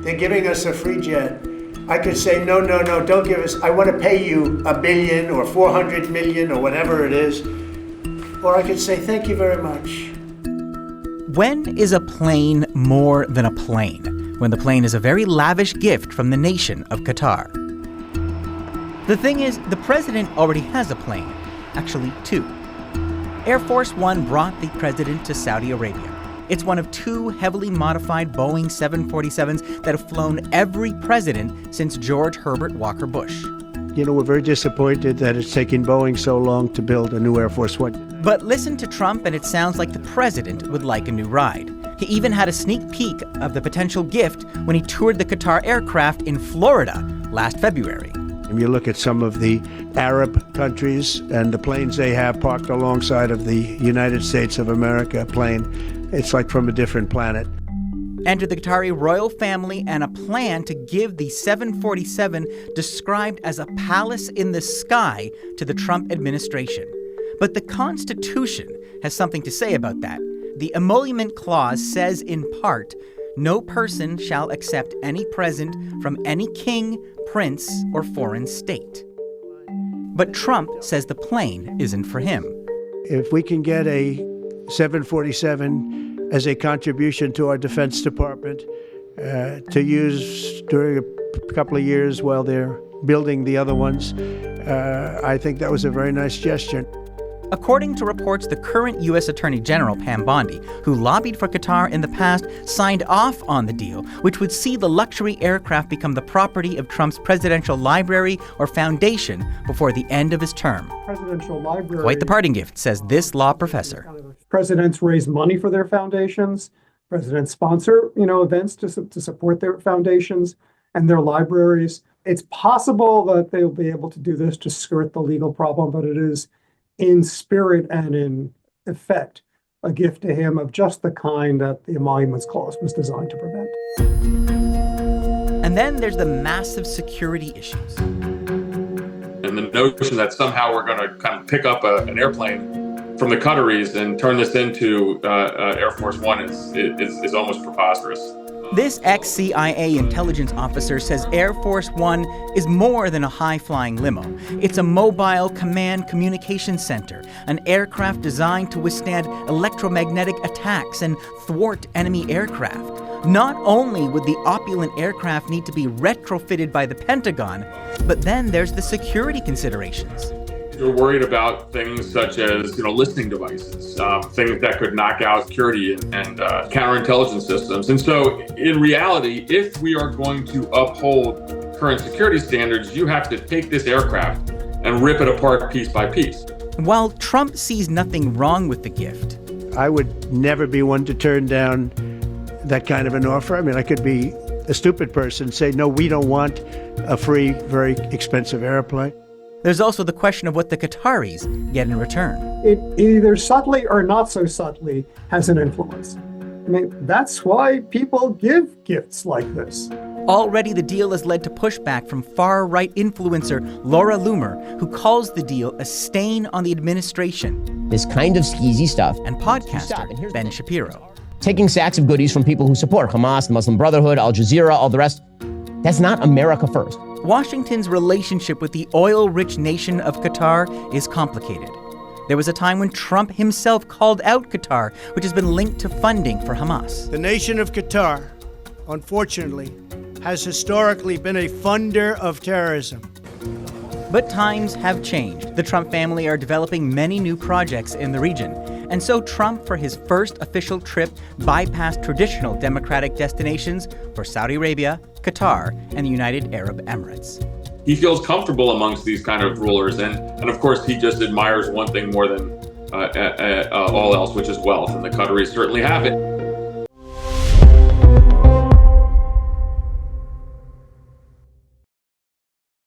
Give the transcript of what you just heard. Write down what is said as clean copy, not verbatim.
they're giving us a free jet, I could say, no, don't give us, I want to pay you $1 billion or 400 million or whatever it is. Or I could say, thank you very much. When is a plane more than a plane? When the plane is a very lavish gift from the nation of Qatar. The thing is, the president already has a plane. Actually, two. Air Force One brought the president to Saudi Arabia. It's one of two heavily modified Boeing 747s that have flown every president since George Herbert Walker Bush. You know, we're very disappointed that it's taken Boeing so long to build a new Air Force One. But listen to Trump and it sounds like the president would like a new ride. He even had a sneak peek of the potential gift when he toured the Qatar aircraft in Florida last February. If you look at some of the Arab countries and the planes they have parked alongside of the United States of America plane, it's like from a different planet. Enter the Qatari royal family and a plan to give the 747 described as a palace in the sky to the Trump administration. But the Constitution has something to say about that. The emolument clause says in part, no person shall accept any present from any king, prince, or foreign state. But Trump says the plane isn't for him. If we can get a 747 as a contribution to our Defense Department to use during a couple of years while they're building the other ones, I think that was a very nice gesture. According to reports, the current U.S. Attorney General, Pam Bondi, who lobbied for Qatar in the past, signed off on the deal, which would see the luxury aircraft become the property of Trump's presidential library or foundation before the end of his term. Presidential library. Quite the parting gift, says this law professor. Presidents raise money for their foundations. Presidents sponsor, events to support their foundations and their libraries. It's possible that they'll be able to do this to skirt the legal problem, but it is in spirit and in effect, a gift to him of just the kind that the Emoluments Clause was designed to prevent. And then there's the massive security issues. And the notion that somehow we're going to kind of pick up an airplane from the Qataris and turn this into Air Force One is almost preposterous. This ex-CIA intelligence officer says Air Force One is more than a high-flying limo. It's a mobile command communication center, an aircraft designed to withstand electromagnetic attacks and thwart enemy aircraft. Not only would the opulent aircraft need to be retrofitted by the Pentagon, but then there's the security considerations. You're worried about things such as, listening devices, things that could knock out security and counterintelligence systems. And so, in reality, if we are going to uphold current security standards, you have to take this aircraft and rip it apart piece by piece. While Trump sees nothing wrong with the gift, I would never be one to turn down that kind of an offer. I mean, I could be a stupid person, say, no, we don't want a free, very expensive airplane. There's also the question of what the Qataris get in return. It either subtly or not so subtly has an influence. I mean, that's why people give gifts like this. Already the deal has led to pushback from far-right influencer Laura Loomer, who calls the deal a stain on the administration. This kind of skeezy stuff. And podcaster Ben Shapiro. Taking sacks of goodies from people who support Hamas, the Muslim Brotherhood, Al Jazeera, all the rest, that's not America first. Washington's relationship with the oil-rich nation of Qatar is complicated. There was a time when Trump himself called out Qatar, which has been linked to funding for Hamas. The nation of Qatar, unfortunately, has historically been a funder of terrorism. But times have changed. The Trump family are developing many new projects in the region. And so Trump, for his first official trip, bypassed traditional democratic destinations for Saudi Arabia, Qatar, and the United Arab Emirates. He feels comfortable amongst these kind of rulers, and of course he just admires one thing more than all else, which is wealth, and the Qataris certainly have it.